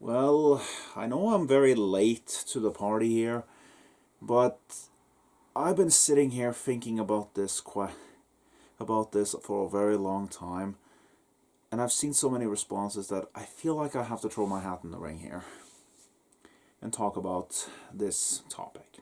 Well, I know I'm very late to the party here, but I've been sitting here thinking about this for a very long time, and I've seen so many responses that I feel like I have to throw my hat in the ring here and talk about this topic.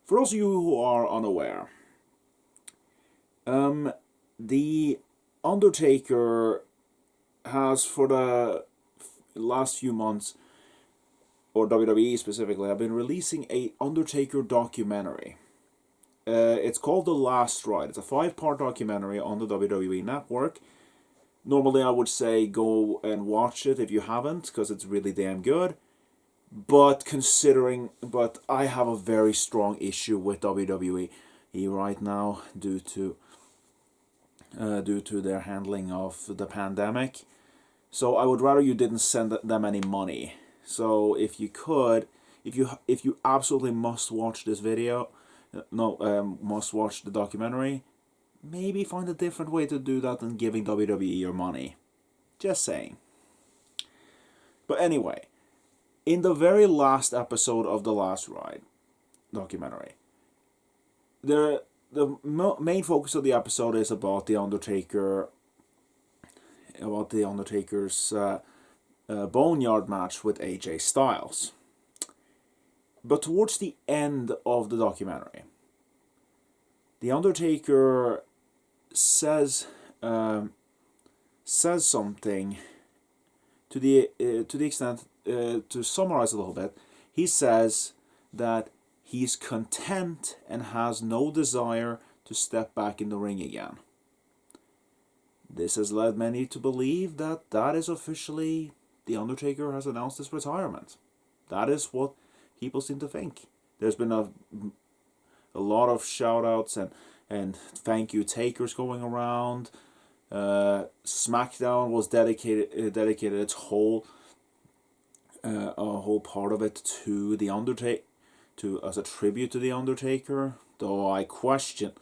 For those of you who are unaware, the Undertaker has for the last few months, or WWE specifically, have been releasing a Undertaker documentary. It's called The Last Ride. It's a 5-part documentary on the WWE Network. Normally, I would say go and watch it if you haven't, because it's really damn good. But I have a very strong issue with WWE right now due to their handling of the pandemic. So I would rather you didn't send them any money. So if you could, if you absolutely must watch this video, must watch the documentary, maybe find a different way to do that than giving WWE your money. Just saying. But anyway, in the very last episode of The Last Ride documentary, the main focus of the episode is about the Undertaker's Boneyard match with AJ Styles. But towards the end of the documentary, the Undertaker says something to the extent, to summarize a little bit. He says that he's content and has no desire to step back in the ring again. This has led many to believe that is officially the Undertaker has announced his retirement. That is what people seem to think. There's been a lot of shout outs and thank you takers going around. SmackDown was dedicated its whole a whole part of it to the Undertaker, as a tribute to the Undertaker. Though I question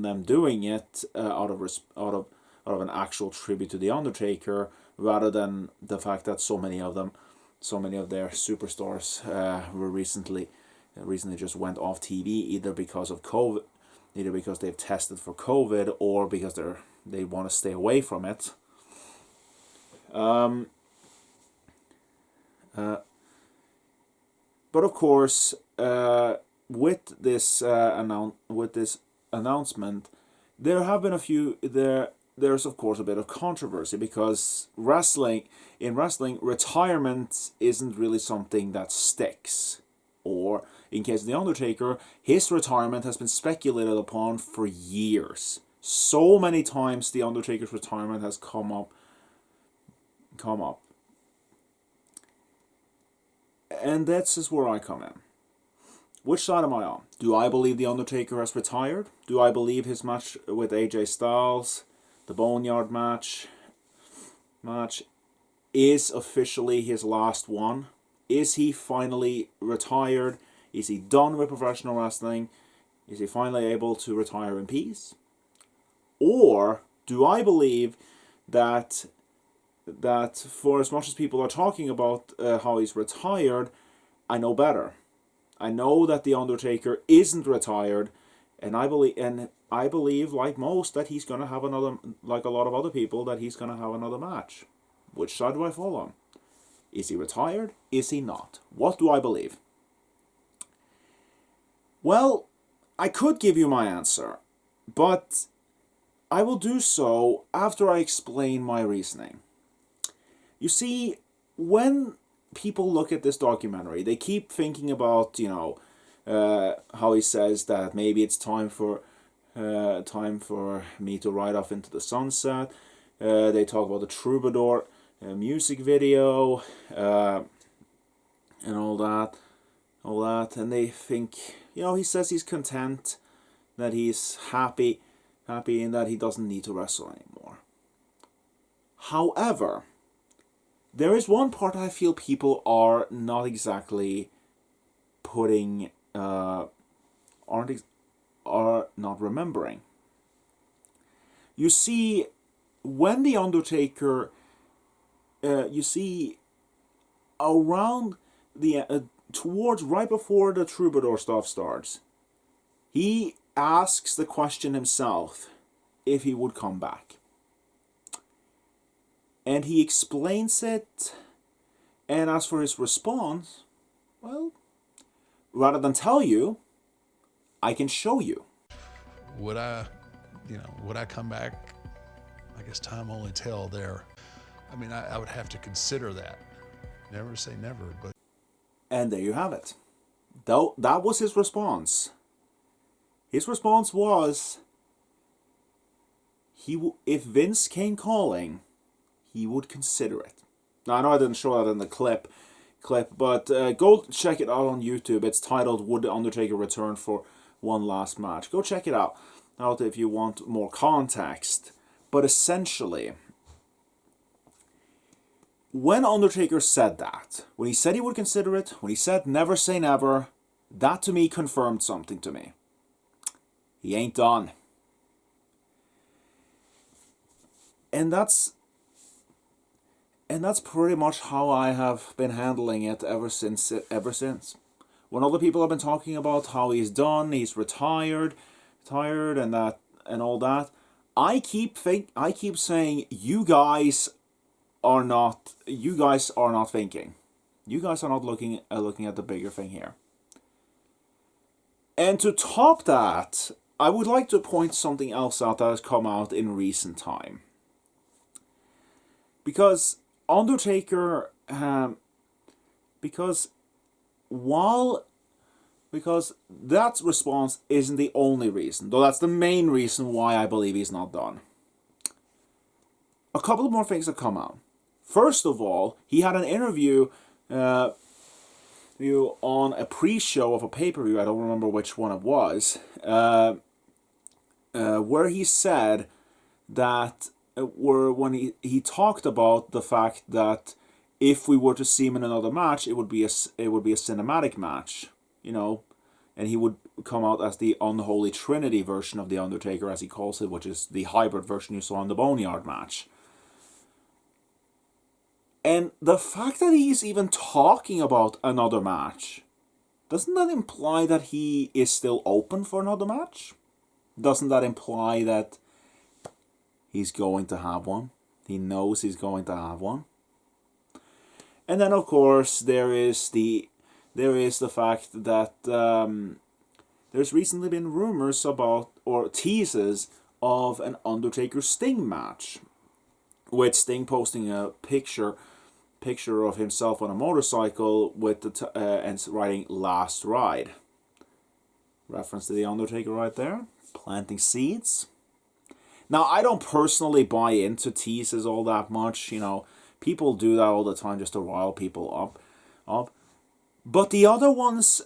them doing it out of an actual tribute to the Undertaker, rather than the fact that so many of their superstars were recently just went off TV, either because of COVID, either because they've tested for COVID, or because they want to stay away from it. But of course, with this announcement, there have been a few there. There's of course a bit of controversy, because in wrestling, retirement isn't really something that sticks. Or in case of the Undertaker, his retirement has been speculated upon for years. So many times the Undertaker's retirement has come up. And that's just where I come in. Which side am I on? Do I believe the Undertaker has retired? Do I believe his match with AJ Styles, the Boneyard match, is officially his last one? Is he finally retired? Is he done with professional wrestling? Is he finally able to retire in peace? Or do I believe that for as much as people are talking about how he's retired, I know better. I know that the Undertaker isn't retired, and I believe, like most, that he's gonna have another, like a lot of other people, that he's gonna have another match. Which side do I fall on? Is he retired? Is he not? What do I believe? Well, I could give you my answer, but I will do so after I explain my reasoning. You see, when people look at this documentary, they keep thinking about, how he says that maybe it's time for me to ride off into the sunset. They talk about the Troubadour music video and all that, and they think, he says he's content, that he's happy, and that he doesn't need to wrestle anymore. However, there is one part I feel people are not exactly putting, are not remembering. You see, when the Undertaker, around the towards right before the Troubadour stuff starts, he asks the question himself if he would come back. And he explains it, and as for his response, well, rather than tell you, I can show you. Would I come back? I guess time will only tell there. I mean, I would have to consider that. Never say never, but. And there you have it. Though that was his response. His response was, if Vince came calling, he would consider it. Now, I know I didn't show that in the clip, but go check it out on YouTube. It's titled "Would the Undertaker Return for One Last Match?" Go check it out if you want more context. But essentially, when Undertaker said that, when he said he would consider it, when he said never say never, that to me confirmed something to me. He ain't done. And that's pretty much how I have been handling it ever since. When other people have been talking about how he's done, he's retired, and that and all that, I keep saying you guys are not thinking. You guys are not looking at the bigger thing here. And to top that, I would like to point something else out that has come out in recent time. Because Undertaker, because that response isn't the only reason, though that's the main reason why I believe he's not done. A couple of more things have come out. First of all, he had an interview on a pre-show of a pay-per-view, I don't remember which one it was, where he said that, when he talked about the fact that if we were to see him in another match, it would be a cinematic match, and he would come out as the unholy trinity version of the Undertaker, as he calls it, which is the hybrid version you saw in the Boneyard match. And the fact that he's even talking about another match, doesn't that imply that he is still open for another match? Doesn't that imply that he's going to have one? He knows he's going to have one. And then, of course, there is the fact that there's recently been rumors about, or teases of, an Undertaker Sting match, with Sting posting a picture of himself on a motorcycle with and writing "Last Ride." Reference to the Undertaker right there, planting seeds. Now, I don't personally buy into teases all that much. People do that all the time just to rile people up. But the other ones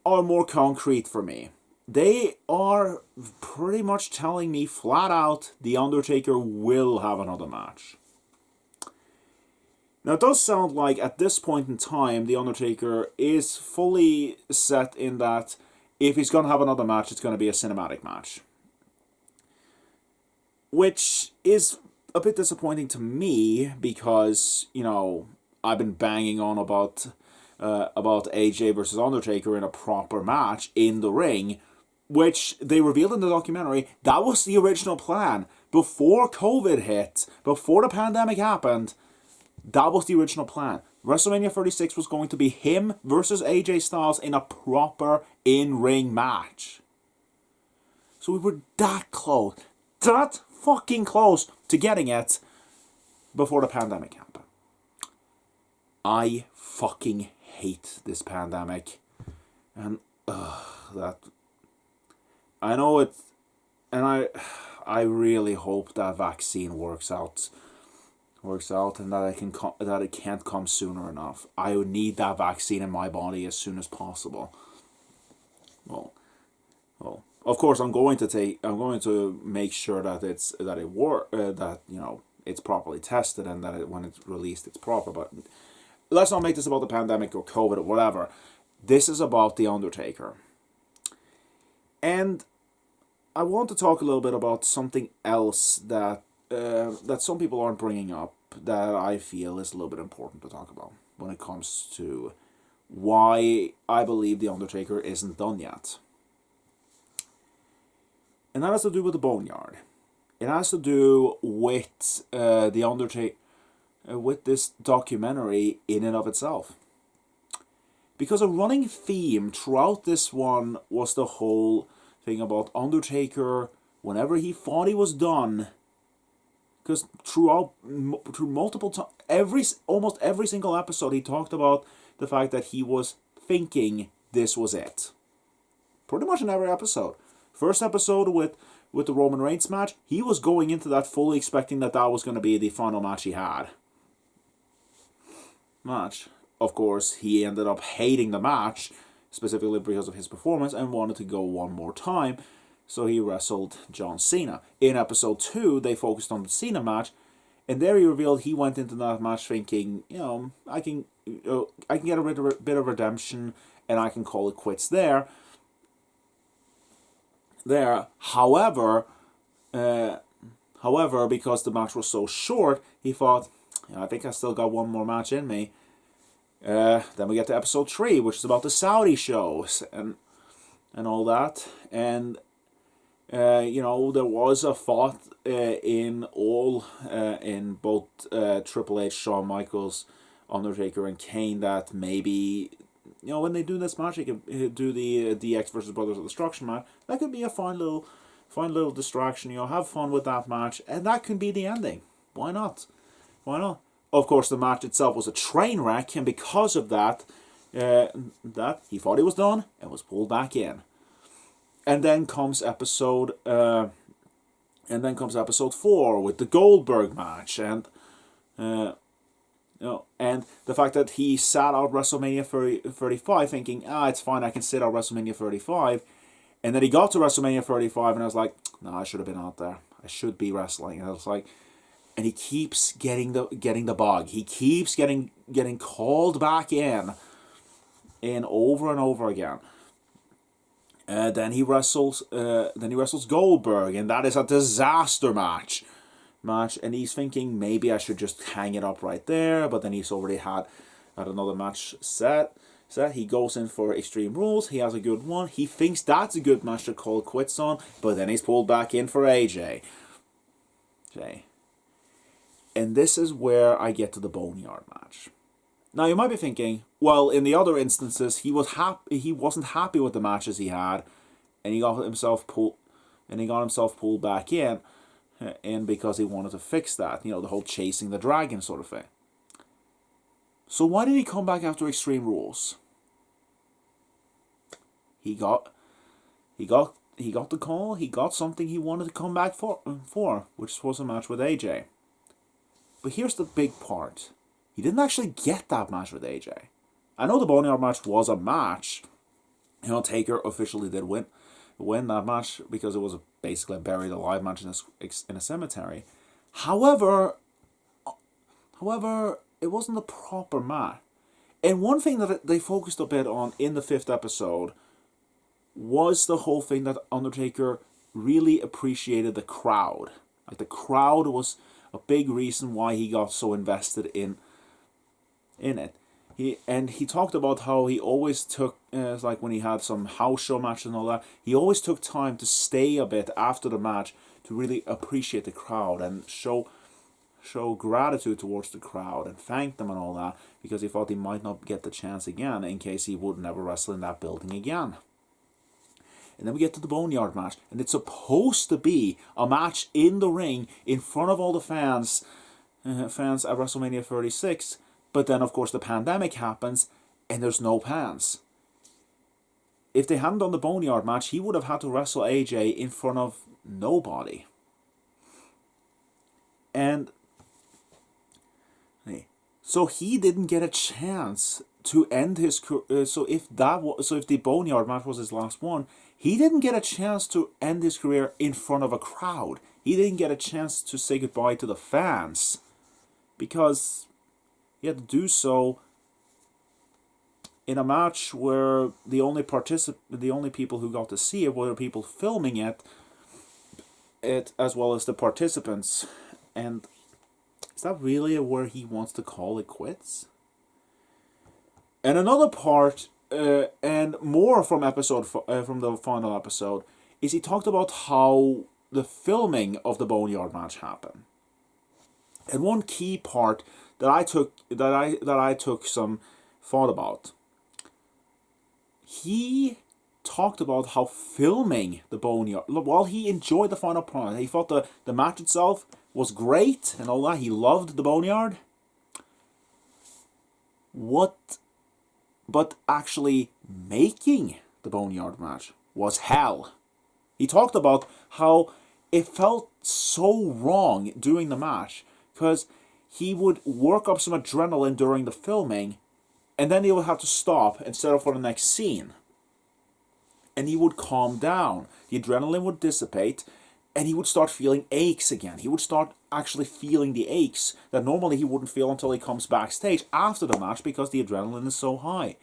are more concrete for me. They are pretty much telling me flat out the Undertaker will have another match. Now, it does sound like at this point in time, the Undertaker is fully set in that if he's going to have another match, it's going to be a cinematic match. Which is a bit disappointing to me because, I've been banging on about AJ versus Undertaker in a proper match in the ring, which they revealed in the documentary. That was the original plan. Before COVID hit, before the pandemic happened, that was the original plan. WrestleMania 36 was going to be him versus AJ Styles in a proper in-ring match. So we were that close. That fucking close to getting it before the pandemic happened. I fucking hate this pandemic. And that I know it, and I really hope that vaccine works out and that it can't come sooner enough. I would need that vaccine in my body as soon as possible. Well, of course I'm going to make sure that it's properly tested and that when it's released it's proper. But let's not make this about the pandemic or COVID or whatever. This is about the Undertaker. And I want to talk a little bit about something else that some people aren't bringing up, that I feel is a little bit important to talk about when it comes to why I believe The Undertaker isn't done yet. And that has to do with the Boneyard. It has to do with The Undertaker, with this documentary in and of itself. Because a running theme throughout this one was the whole thing about Undertaker, whenever he thought he was done, because through multiple times, almost every single episode, he talked about the fact that he was thinking this was it. Pretty much in every episode. First episode with the Roman Reigns match, he was going into that fully expecting that was going to be the final match he had. Of course, he ended up hating the match, specifically because of his performance, and wanted to go one more time. So he wrestled John Cena. In episode 2, they focused on the Cena match, and there he revealed he went into that match thinking, I can get a bit of redemption, and I can call it quits there. However, because the match was so short, he thought, I think I still got one more match in me. Then we get to episode 3, which is about the Saudi shows and all that, and there was a thought in both Triple H, Shawn Michaels, Undertaker, and Kane that maybe when they do this match, they could do the DX versus Brothers of Destruction match. That could be a fun little distraction. Have fun with that match, and that could be the ending. Why not? Of course, the match itself was a train wreck, and because of that he thought he was done and was pulled back in. And then comes episode 4 with the Goldberg match, and and the fact that he sat out WrestleMania 35 thinking, it's fine, I can sit out WrestleMania 35, and then he got to WrestleMania 35 and I was like, no, I should have been out there. I should be wrestling. And I was like, and he keeps getting the bug. He keeps getting called back in over and over again. Then he wrestles Goldberg, and that is a disaster match. And he's thinking maybe I should just hang it up right there, but then he's already had another match set. He goes in for Extreme Rules. He has a good one. He thinks that's a good match to call quits on, but then he's pulled back in for AJ. Okay. And this is where I get to the Boneyard match. Now you might be thinking, well, in the other instances, he wasn't happy with the matches he had, and he got himself pulled back in because he wanted to fix that, the whole chasing the dragon sort of thing. So why did he come back after Extreme Rules? He got the call. He got something he wanted to come back for, which was a match with AJ. But here's the big part. He didn't actually get that match with AJ. I know the Boneyard match was a match. Taker officially did win that match because it was basically a buried alive match in a cemetery. However, it wasn't a proper match. And one thing that they focused a bit on in the 5th episode was the whole thing that Undertaker really appreciated the crowd. Like, the crowd was a big reason why he got so invested in it. He talked about how he always took, like when he had some house show matches and all that, he always took time to stay a bit after the match to really appreciate the crowd and show gratitude towards the crowd and thank them and all that, because he thought he might not get the chance again in case he would never wrestle in that building again. And then we get to the Boneyard match, and it's supposed to be a match in the ring in front of all the fans at WrestleMania 36. But then, of course, the pandemic happens, and there's no fans. If they hadn't done the Boneyard match, he would have had to wrestle AJ in front of nobody. And so he didn't get a chance to end his career. So if the Boneyard match was his last one, he didn't get a chance to end his career in front of a crowd. He didn't get a chance to say goodbye to the fans because he had to do so in a match where the only people who got to see it were the people filming it as well as the participants, and Is that really where he wants to call it quits? And another part, and more from from the final episode, is he talked about how the filming of the Boneyard match happened. And one key part that I took some thought about. He talked about how filming the Boneyard, while he enjoyed the final product, he thought the match itself was great and all that. He loved the Boneyard. But actually making the Boneyard match was hell. He talked about how it felt so wrong doing the match because he would work up some adrenaline during the filming and then he would have to stop and set up for the next scene. And he would calm down. The adrenaline would dissipate and he would start feeling aches again. He would start actually feeling the aches that normally he wouldn't feel until he comes backstage after the match because the adrenaline is so high.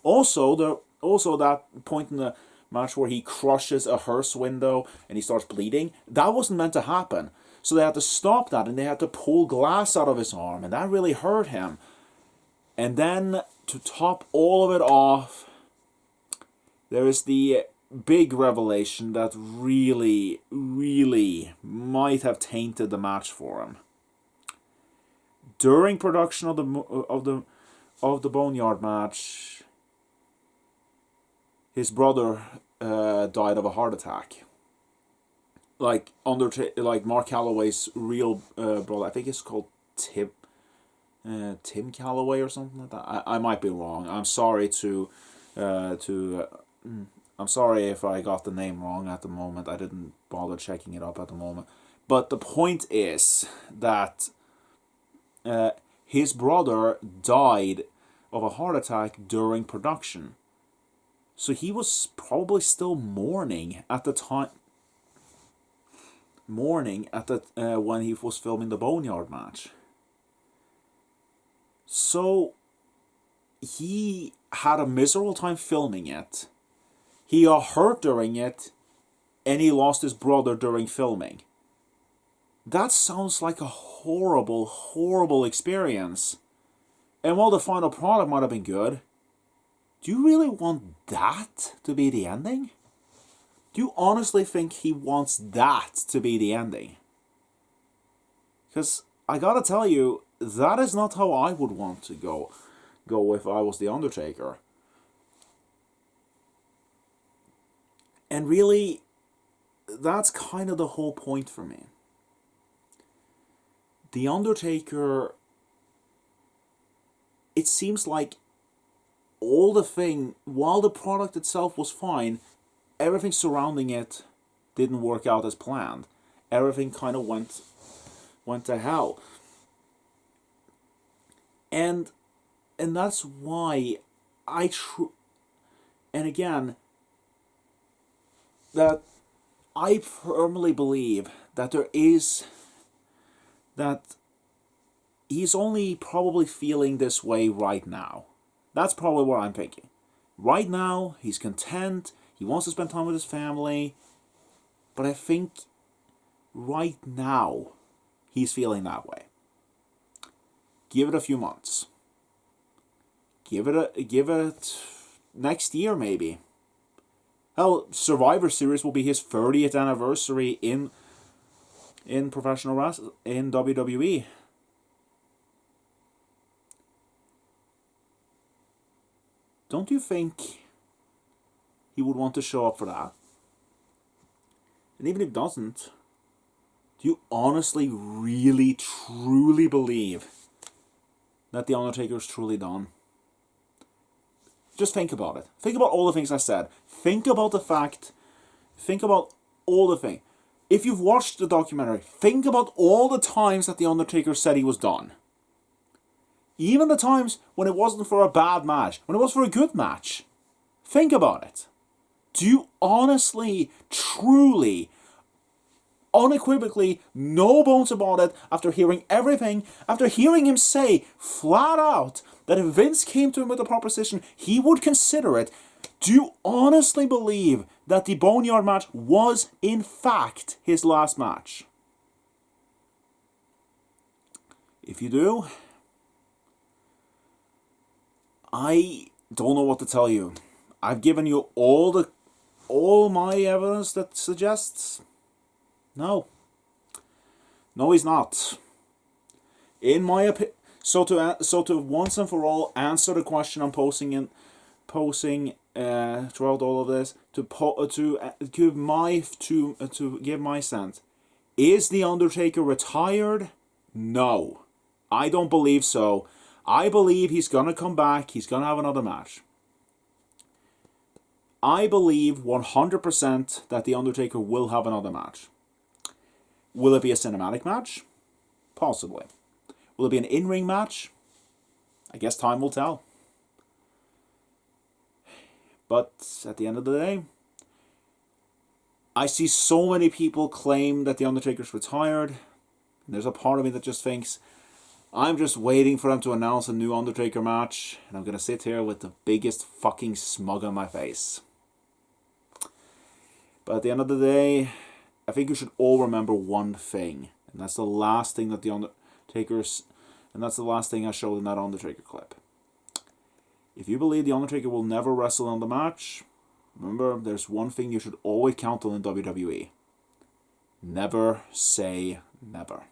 Also that point in the match where he crushes a hearse window and he starts bleeding, that wasn't meant to happen. So they had to stop that and they had to pull glass out of his arm and that really hurt him. And then to top all of it off, there is the big revelation that really, really might have tainted the match for him. During production of the Boneyard match, his brother died of a heart attack. Like Mark Calloway's real brother, I think it's called Tim Calloway or something like that. I might be wrong. I'm sorry I'm sorry if I got the name wrong at the moment. I didn't bother checking it up at the moment. But the point is that his brother died of a heart attack during production. So he was probably still mourning at the time. When he was filming the Boneyard match. So he had a miserable time filming it. He got hurt during it, and he lost his brother during filming. That sounds like a horrible, horrible experience. And while the final product might have been good, do you really want that to be the ending? Do you honestly think he wants that to be the ending? Because I gotta tell you, that is not how I would want to go if I was the Undertaker. And really, that's kind of the whole point for me. The Undertaker, it seems like while the product itself was fine, everything surrounding it didn't work out as planned. Everything kind of went to hell. And that's why and again, that I firmly believe that he's only probably feeling this way right now. That's probably what I'm thinking. Right now, he's content, he wants to spend time with his family, but I think right now, he's feeling that way. Give it a few months. Give it next year maybe. Hell, Survivor Series will be his 30th anniversary in professional wrestling, in WWE. Don't you think he would want to show up for that? And even if he doesn't, do you honestly, really, truly believe that The Undertaker is truly done? Just think about it. Think about all the things I said. Think about all the things. If you've watched the documentary, think about all the times that The Undertaker said he was done. Even the times when it wasn't for a bad match, when it was for a good match. Think about it. Do you honestly, truly, unequivocally, no bones about it, after hearing everything, after hearing him say flat out that if Vince came to him with a proposition, he would consider it, do you honestly believe that the Boneyard match was, in fact, his last match? If you do, I don't know what to tell you. I've given you all my evidence that suggests no. No, he's not. In my opinion, so to once and for all answer the question I'm posing throughout all of this, to give my sense. Is the Undertaker retired? No, I don't believe so. I believe he's gonna come back. He's gonna have another match. I believe 100% that the Undertaker will have another match. Will it be a cinematic match? Possibly. Will it be an in-ring match? I guess time will tell. But at the end of the day, I see so many people claim that the Undertaker's retired. And there's a part of me that just thinks, I'm just waiting for them to announce a new Undertaker match, and I'm going to sit here with the biggest fucking smug on my face. But at the end of the day, I think you should all remember one thing. And that's the last thing that the Undertaker's... And that's the last thing I showed in that Undertaker clip. If you believe the Undertaker will never wrestle in the match, remember, there's one thing you should always count on in WWE. Never say never.